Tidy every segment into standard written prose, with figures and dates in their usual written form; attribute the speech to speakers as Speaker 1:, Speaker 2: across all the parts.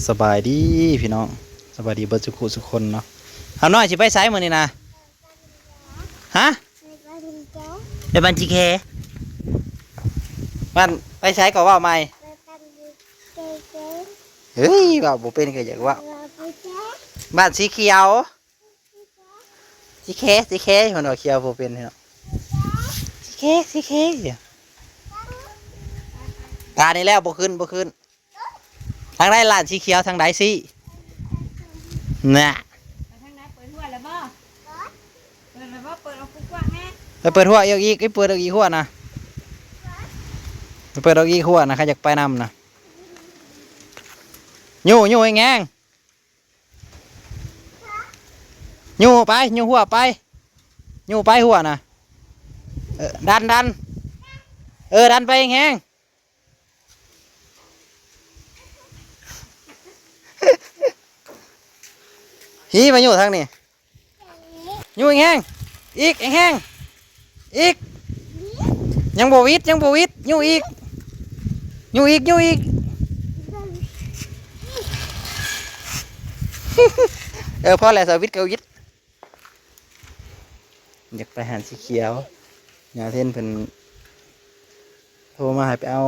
Speaker 1: สบายดีพี่น้องสบายดีเบิร์ดสุขุสุคนเนาะเอาน้อยสิไปไสมื้อนี้นะฮะไปบันจีเคมันไปไสก็ว่าใหม่เฮ้ยว่าบ่เป็นก็อยากว่าบ้านสีเขียวสีเคมันว่าเขียวบ่เป็นเนาะสีเคตานี่แล้วบ่ขึ้นทางใดลาดสีเขียวทางใดสิน่ะ
Speaker 2: ทางไหนเปิดหัวแล้วบ่เปิดแล้วบ่เปิดเอากว้างแน่
Speaker 1: ไปเปิดหัวอีกเปิดอีกหัวนะไปเปิดอีกหัวนะใครอยากไปนำนะยู่ไอ้แงงยู่ไปยู่หัวไปยู่ไปหัวนะดันดันไปแงงฮีมาอยู่ทางนี้อยู่แงงอีกแงงอีกยังบวิดอยู่อีกพอแล้วสวิตเกวิดอยากไปหาสีเขียวอย่าเท่นเพิ่นโทรมาให้ไปเอา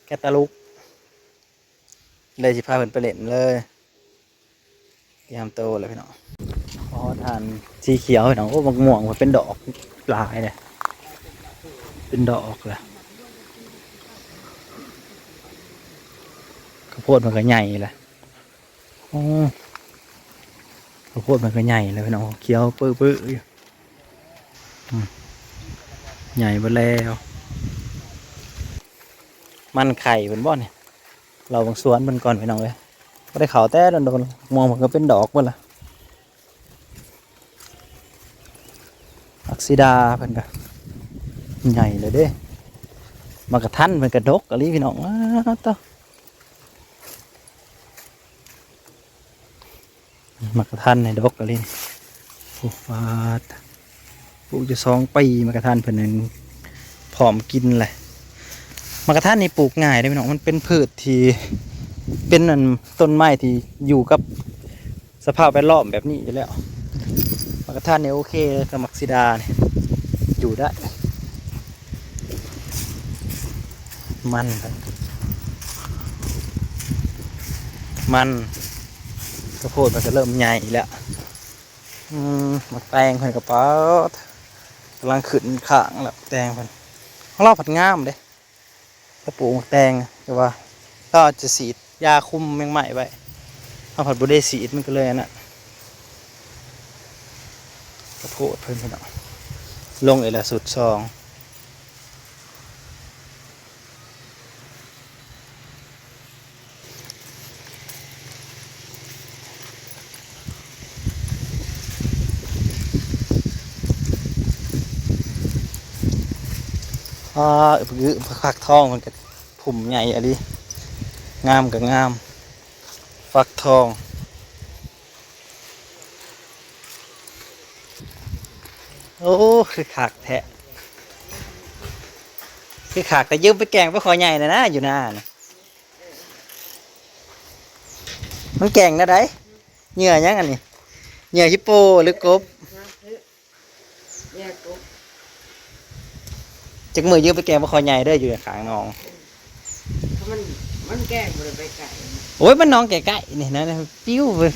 Speaker 1: แกตาลูกเลยสิพาเพิ่นไปเล่นเลยยามโตเลยพี่น้องพอทานสีเขียวพี่น้องโอ้บักม่วงมันเป็นดอกหลายเลยเป็นดอกเลยข้าวโพดมันก็ใหญ่เลยโอ้ข้าวโพดมันก็ใหญ่เลยพี่น้องเขียวปื้ออยู่ใหญ่ไปแล้วมันไข่เป็นบ่อเนี่ยเราบางสวนมันก่อนพี่น้องเลยก็ได้เขาแต่โดนมองมันก็เป็นดอกหมดละอักซิดาเพิ่นก็ใหญ่เลยเด้มากระทันเพิ่นกระดกอะไรพี่น้องต่อมากระทันในดกอะไรปลูกฟาดปลูกจะ2 ปีมากระทันเพิ่นนึงผอมกินเลยมากระทันนี่ปลูกง่ายเลยพี่น้องมันเป็นพืชที่เป็นต้นไม้ที่อยู่กับสภาพแวดล้อมแบบนี้อยู่แล้วมากระทันเนี่ยโอเคเลยกับมักซิดาเนี่ยอยู่ได้มันข้าวโพดมันจะเริ่มใหญ่แล้วมาแตงเพิ่นกระเป๋ากำลังขึ้นข้างแล้วแตงเพิ่นของเราผัดงามเด้ถ้าปลูกแตงแต่ว่าก็จะสีดยาคุมแมงไหม้ไว้เอาผัดบุได้สีดมันก็เลยนะข้าวโพดเพิ่นพี่น้องลงเอละสุด2ฟักทองมันก็ผุ่มใหญ่อะไรงามกับงามฟักทองโอ้คือขากแทะคือขากแต่ยืมไปแกงไปคอใหญ่นะอยู่หน้านะมันแกงนะได้เหงื่อยังอันนี้เหงื่อฮิปโปหรือกบจักมือยืมไปแกงไปคอใหญ่ได้อยู่ข้างน้อง
Speaker 2: มันแกงบ่ได้ไปไกล
Speaker 1: โอ้ยมันน้องไก่ๆนี่นะปิ้วเลย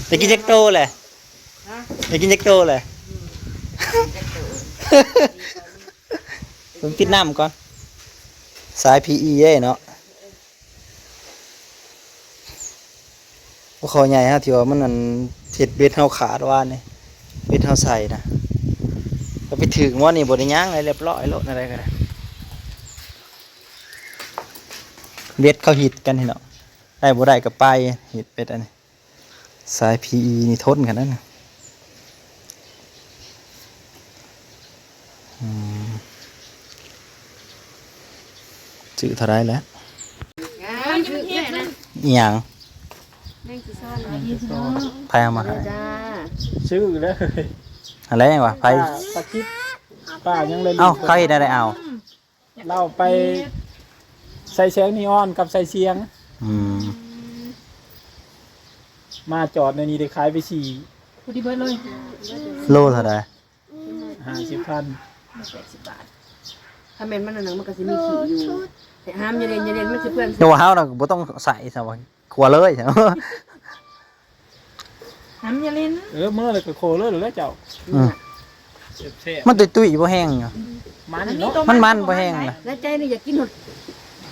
Speaker 1: จะกินเจ็กโตเลยจะกินเจ็กโตเลยผมติดน้ำก่อนสาย PE เย่เนาะคอใหญ่ฮะที่ว่ามันนั่นเห็ดเบ็ดเฮาขาดว่านี่เบ็ดเฮาใส่นะก็ไปถึงว่านี่บริย่างอะไรเรียบร้อยโลดอะไรกันเบ็ดเขาหิดกันเนาะได้บ่ได้ก็ไปหิดเป็ดอันนี้สาย PE นี่ทนกันนั่นจื้อเท่าไรแล้วอย่างไพ่เอามาให้
Speaker 3: ชื่อเลย
Speaker 1: อะไรอย่างวะไพ่
Speaker 3: ปลาคิดป้ายังเลย
Speaker 1: เอ้าเขาเห็นอะไรเอา
Speaker 3: เราไปใส่แสงนีออนกับใส่เสียง
Speaker 1: อืม
Speaker 3: มาจอดในนี้ได้ขายไป4
Speaker 2: พอดีเบิดเลย
Speaker 1: โลเท่าใด
Speaker 3: 50,000
Speaker 2: 80 บาท
Speaker 4: ถ้าแม่นมันอันนั้นมันก็สิมีขี้อยู่แต่ห้ามอย่าเล่นมันสิเพื่อน
Speaker 1: แต่ว่าเฮาน่ะบ่ต้องใส่ซะว่าขัวเลยใช่ไหม
Speaker 2: น้ำอยาเล่นนะ
Speaker 3: เมื่อเลยก็โคเลยแล้วเจ้า
Speaker 1: อืม
Speaker 3: แซ่บ
Speaker 1: มันตุ้ยๆบ่แห้งอยู่
Speaker 3: มันเนาะ
Speaker 1: มันบ่แห้งล่ะ
Speaker 4: แล้วใจนี่อยากกินหด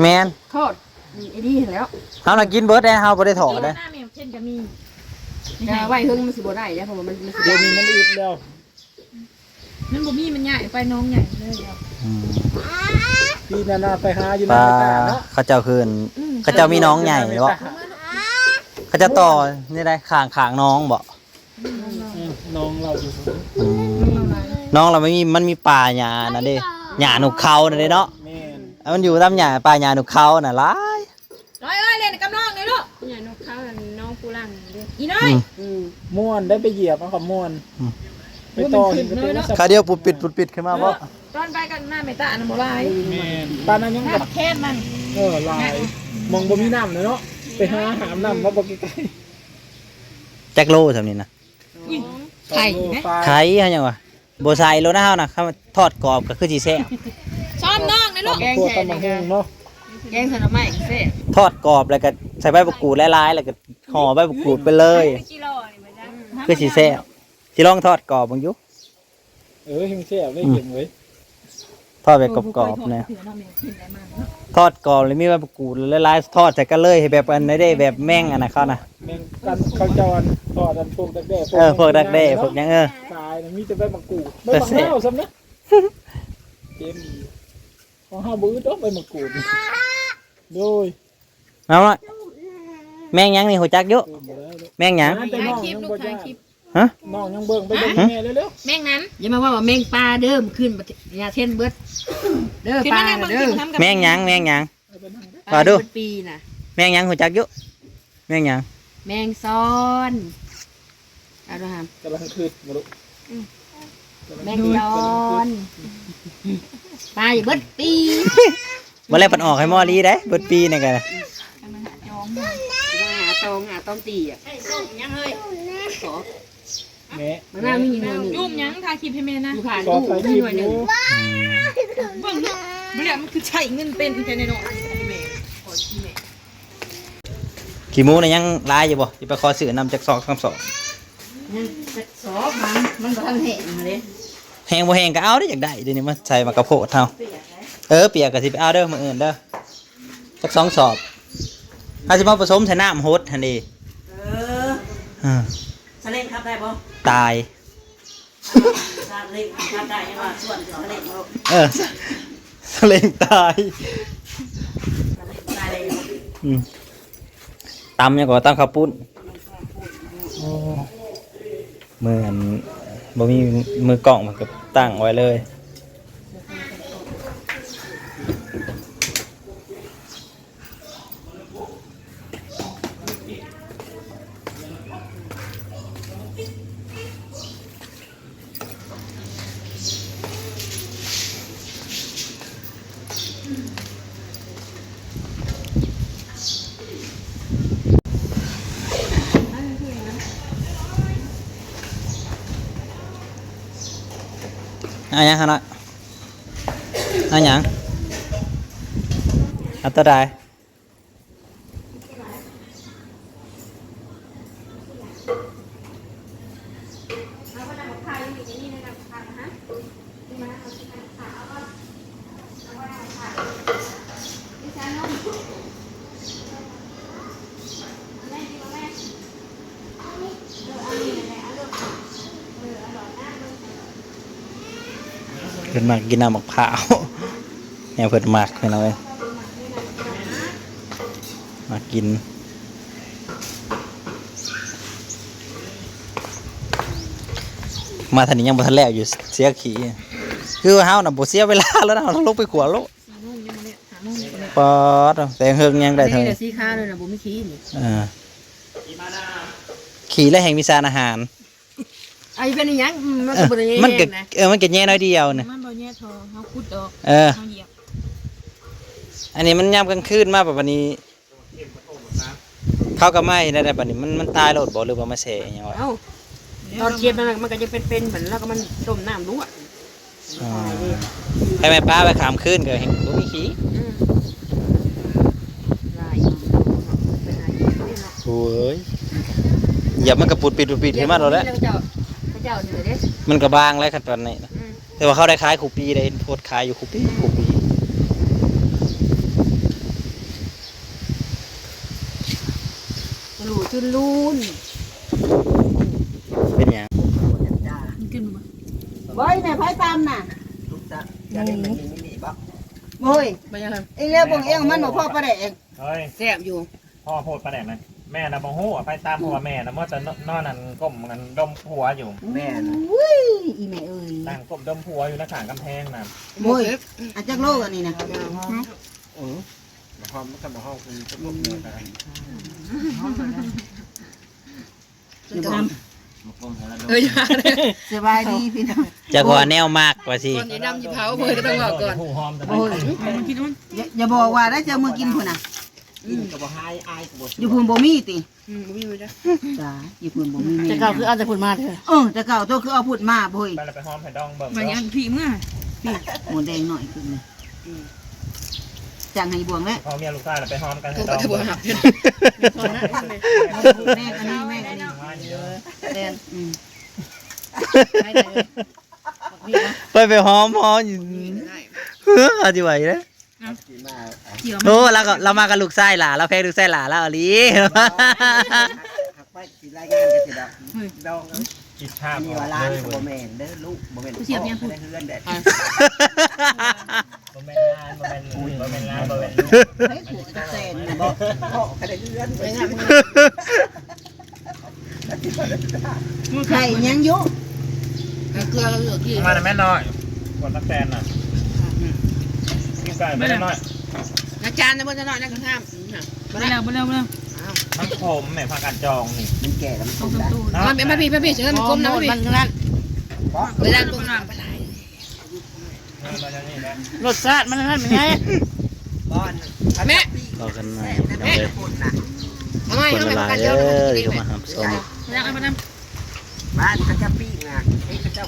Speaker 1: แม่น
Speaker 4: ทอดนี่ไอ้ดีแล้ว
Speaker 1: เฮาน่ะกินเบิดได้เฮาบ่ได้ถอดได้
Speaker 2: หน้าแมวเช่นก็มี
Speaker 4: จะไว้เฮิงมันสิบ่ได้แล้วเพราะว่ามันสิ
Speaker 3: เดี๋ยวนี้มันอึดแล้ว
Speaker 2: มันบ่มีมันใหญ่ไปน้องใหญ่เลยเดียว
Speaker 1: อืม
Speaker 3: พี่นานาไปหาอยู่
Speaker 1: ป
Speaker 3: นา
Speaker 1: ลา
Speaker 3: ตาเนาะ
Speaker 1: เขาเจ้าคืนเขาเจ้ามีน้องใหญ่บ่เขาจะต่อนี่ได้ข้างๆน้องบ่
Speaker 3: น้องเราอยู่
Speaker 1: อืมน้องเราไม่มีมันมีป่าหญ้าน่ะเด้หญ้าหนุกเขาน่ะเด้เนาะ
Speaker 3: แม่น
Speaker 1: มันอยู่ตามหญ้าป่าหญ้าหนุกเขาน่ะหลาย
Speaker 2: น้อยเอ้ยเล่นกับน้องเลยลูก
Speaker 4: เนี่ยนกเขาน้องปูรังเด้อ
Speaker 2: อีน้อย
Speaker 3: ม่วนได้ไปเหยียบเอากับม่วนไปต่อเห็นก็เป็นสับ
Speaker 1: คาเดียวปุดปิดขึ้นมาบ่
Speaker 2: ตอนไปกันหน้าเมตาอันบ่ลาย
Speaker 3: แม่นปานนั้นยัง
Speaker 2: หน้า
Speaker 3: แบบ
Speaker 2: บักแค้นมัน
Speaker 3: ลายมองบ่มีน้ำเลยเนาะไปหาหามน้ำมาบ่ใกล้
Speaker 1: แจ็คโลซำนี่นะ
Speaker 2: อุ้ย
Speaker 3: ๆ
Speaker 2: ไข่ไหม
Speaker 1: ไข่เฮาหยังวะบ่ใส่โลนะเฮาน่ะคำทอดกรอบก็คือสิแซ่บ
Speaker 2: ชอบน้องเลยลูก
Speaker 3: แกงแช่ตำบักหุ่งเนาะ
Speaker 4: แกงใส่หน่อไม้แซ่บ
Speaker 1: ทอดกรอบแล้วก็ใส่ใบมะกรูดหลายๆแล้วก็ห่อใบมะกรูดไปเลย
Speaker 2: กิโลนี่บ่จ๊ะ
Speaker 1: คือสิแซ่บสิลองทอดกรอบเบิ่งอยู่
Speaker 3: เฮงแซ่บเลยเก็บไว้
Speaker 1: ทอดแบบกรอบๆเนี่ยทอดกรอบแล้วมีใบมะกรูดหลายๆทอดใส่กันเลยให้แบบอันนี้ได้แบบแม่งอันน่ะเขาน่ะ
Speaker 3: แม่งกันเขาจรทอดอันพวกดักแด้
Speaker 1: พวกดักแด้พวกหยัง
Speaker 3: ตายนะมีแต่ใบมะกรูดใบมะนาวซ้ำนะเต็มของเฮาบ่อึดดอกใบมะกรูดโดย
Speaker 1: เอาล่ะแม่งหยังนี่ฮู้จักอยู่
Speaker 3: บ่ได้ดอก
Speaker 1: แม่งหยัง
Speaker 3: แต่
Speaker 2: ถ่าย
Speaker 3: น้อง
Speaker 2: คลิป
Speaker 3: ยัง
Speaker 2: ลู
Speaker 3: บ่
Speaker 2: กถ่าย
Speaker 3: ยาก
Speaker 2: คลิป
Speaker 1: ฮะ
Speaker 3: น้องยังเบิ่งไปเบิ่งแม่เร็ว
Speaker 2: แม่งนั้น
Speaker 4: อย่ามาว่าแมงปลาเด้อมขึ้นยาเช่นเบิดเด้อ
Speaker 2: คือ
Speaker 4: ป
Speaker 2: มั
Speaker 4: ลาน
Speaker 2: นั่งบาง
Speaker 4: เด้
Speaker 2: ที
Speaker 4: อ
Speaker 2: มันทำกับ
Speaker 1: แม่งหยังแม่งหยัง
Speaker 3: ๆ
Speaker 1: ปลาดู
Speaker 4: เป็นปีน่ะ
Speaker 1: แม่งหยังฮู้จักอยู่แม่งหยัง
Speaker 4: แมงซ้อนเอาดูหาม
Speaker 3: กำลังคืดบ่รู้
Speaker 4: แมงย้อนปลาอยู่เบิดปี
Speaker 1: บ่แล้วเพิ่นออกให้หมอลีได้เบิดปีนี่ก็
Speaker 4: หาตองตีอ่ะ
Speaker 2: ยังเลย
Speaker 4: ขอ
Speaker 3: แม่
Speaker 4: มันน่ามีหน่วยหนึ่ง
Speaker 2: ยุ่มยังถ่ายคลิปให้แม่นะ
Speaker 4: อยู่ผ่าน
Speaker 3: สอ
Speaker 4: ตู้
Speaker 3: บใส่ค
Speaker 4: มี
Speaker 3: ลิป
Speaker 4: หน่วยห
Speaker 3: อ
Speaker 4: นึ่ง
Speaker 3: ยู่
Speaker 2: เบิ่งลูกบ่แล้วมันคือใช้เงินเป็นแค่ในเนาะ
Speaker 1: ขี้หมูน่ะยังหลายอยู่บ่สิไปขอซื้อนำจากซอกคำสอก
Speaker 4: ยังจะสอบมันบ่ทันแห้งเลย
Speaker 1: แห้งบ่แห้งก็เอาได้อยากได้เดี๋ยวนี้มาใส่มากระโพดเฮาเปียกก็สิไปเอาเด้อมื้ออื่นเด้อจัก2 สอบถ้าสิมาผสมใส่น้ำโฮดหั่นดีอ่า
Speaker 4: สเล่งครับได้บ่
Speaker 1: ตาย
Speaker 4: สเล่งครับได้ยังว่าส่วนสเล่งบ่
Speaker 1: สเลงตาย
Speaker 4: ได้เลย
Speaker 1: อืมตำยังก็ตำข้าวปุ้นมืออันบ่มีมือกล่องมันก็ตั้งไว้เลยเอาหยังฮะน้อยเอาหยังเอาตัวใดเพิ่นมากินน้ำมะพร้าว เนี่ยเพิ่นมักเพิ่นเอาไว้มากินมาทันนี้ยังบ่ทันแล้วอยู่เสียขี้คือว่าเฮาน่ะบ่เสียเวลาแล้วนะเฮาต้องลงไปขวาโลกปอดแต่เฮิงยังได้เท่า
Speaker 4: นี่
Speaker 1: นี้
Speaker 4: สีขาวเลยนะบ่มีขี้นี่
Speaker 1: ขี่และแห่งมีสารอาหาร
Speaker 4: ไอ้เป็นหยังมันก็บ่ได้
Speaker 1: มันก็
Speaker 4: นะ
Speaker 1: มันก็แย่น้อยเดียวน่ะ
Speaker 2: มันบ่แย่ทอเฮาขุดออก
Speaker 1: เออ
Speaker 2: เฮาเหยียบ
Speaker 1: อันนี้มันยามกลางคืนมาแบบวันนี้ เขาก็ไม่ได้บัดนี้มันตายโลดบ่หรือว่ามาแช่หยังวะ
Speaker 4: เอ้าตอนเก็บมันก็จะเป็นเหมือนแล้วก็มันต้มน้ำลวก
Speaker 1: อ๋อให้แม่ป้าไปขามคืนก็เห็นบ่มีขี้
Speaker 4: ลายเป็นอะไรนี่เนาะ
Speaker 1: โอ้ยอย่ามันกระปุดปิดขึ้นมาแล้วแหละ
Speaker 4: พระเจ้าเหนือเด้
Speaker 1: มันก็บางแล้วขั้นตอนนี้นะแต่ว่าเขาได้ขายคูปีได้โพดขายอยู่คูปี
Speaker 4: หลูจุนลูน
Speaker 1: เป็นหยัง
Speaker 2: กินบ่
Speaker 5: บ่อยแม่ไผตามน่ะ
Speaker 6: จะได้มันมีนี่บ่
Speaker 5: โอ้ย
Speaker 2: ไปยังไง
Speaker 5: ไอ้เรื่องบ่งเองมันบ่พอประเดก
Speaker 3: เฮ้ย
Speaker 4: แซ่บอยู่
Speaker 3: พ่อโพดประแดกนะแม่น่ะบ่ฮู้ไปตามหัวแม่น่ะว่าจะนอนนั่นก้มกันดมผัวอยู่
Speaker 6: แม่น
Speaker 5: อุ้ยอีแม่เอ้ย
Speaker 3: นั่งก้มดมผัวอยู่หน้าข้างกำแพงน่ะ
Speaker 5: โอ้ยอาจักโลกอันนี้นะ
Speaker 6: โอ้บ่ห้องมันก็บ่ห้องคือจะบ่เงินอะไร
Speaker 5: เดี๋ยว
Speaker 2: สบายดีพี่น้อง
Speaker 1: จะกว่าแนวมากกว่าสิ
Speaker 2: ก่อนจะดำจะเผาเพื่อก็ต้องบอกก่อน
Speaker 3: ผู้หอมแต่
Speaker 5: โอ้ย
Speaker 2: มันคิดว่า
Speaker 5: อย่าบอกว่าได้เจอมือกินพุ่นน่ะ
Speaker 6: กินก็บ่หายอายก็บ่
Speaker 5: อยู่พุ่นบ่มีติ
Speaker 2: บ่มีเลยจ้ะ
Speaker 5: จ้าอยู่พุ่นบ่มีแม่
Speaker 4: แต่เก่าคือเอาแต่ผลมาเถอะ
Speaker 5: แต่เก่าตัวคือเอาพุ่นมาบ่ย
Speaker 3: ไปแล้วไปหอมไผ่ดองเบิ่ง
Speaker 2: มันยังพี่เมื่อ
Speaker 5: หมูแดงหน่อยขึ้นเลยจังให้บวงแล้ว
Speaker 3: พอเมียลูกชายแล้วไปหอมกันไผ่
Speaker 2: เขา
Speaker 3: ด
Speaker 2: ก็
Speaker 3: อง
Speaker 2: จะบ
Speaker 3: เบิ่
Speaker 2: อก
Speaker 3: ง
Speaker 2: หัก
Speaker 5: แม่อันนี้แม่อันนี้
Speaker 3: ว่าเยอะ
Speaker 2: แดน
Speaker 1: ไปหอมอยู่อธิบายเลย
Speaker 6: กินมา
Speaker 2: เกี่ยว
Speaker 1: โอ้เรามากับลูกไส้หล่าเราแพ้ลูกไส้หล่าแล้วอลี
Speaker 6: หักไปสิรายงานก็สิดอกดอง
Speaker 3: คิดภาพ
Speaker 6: นี่
Speaker 3: ออ
Speaker 6: ว่าก ร้าน
Speaker 3: เลย
Speaker 6: ก็
Speaker 3: เว้
Speaker 6: บ่
Speaker 3: ย
Speaker 6: แม่นเด้อลูกบ่แม่นได้เฮือนเด้
Speaker 3: บ่แม่นร้านบ่แม่นบ่แม่นร้านบ่แม่น
Speaker 5: ให้ขู่จะแซนนะ
Speaker 6: บ่พ่อก็ได้เฮือนไป
Speaker 5: ไข่ยังอยู่
Speaker 2: เกลือเหลือกี่
Speaker 3: มาแม่น้อยกดตักแตนน่ะกินไก่ไม่ได้น้อย
Speaker 2: อาจารย์นะบนจะหน่อยนะคุณท่ามบ่แล้ว
Speaker 3: มันขมแม่พากันจองนี่
Speaker 6: มันแก่แล้วมันต้มได้
Speaker 2: มันเป็นพี่เชิญมันก้มนะพี่
Speaker 4: มันนั่น
Speaker 2: เวลาก้มน้ำไปไหล
Speaker 3: มาจากนี่แหละ
Speaker 4: รสชาติมันนั่นเป็นไง
Speaker 6: บ้าน
Speaker 2: แม่
Speaker 1: ต่อกันใหม่
Speaker 6: แม่คนน่ะ
Speaker 2: ทำไม
Speaker 1: คน
Speaker 2: ทำไม
Speaker 1: ละลาย
Speaker 2: กัน
Speaker 1: เล
Speaker 2: เยอะ
Speaker 1: ยเข้ามาหาชม
Speaker 2: ยังไงมานั่ง
Speaker 6: บ้านเขาจะปิ้งอ่ะเอ้เขาเจ้า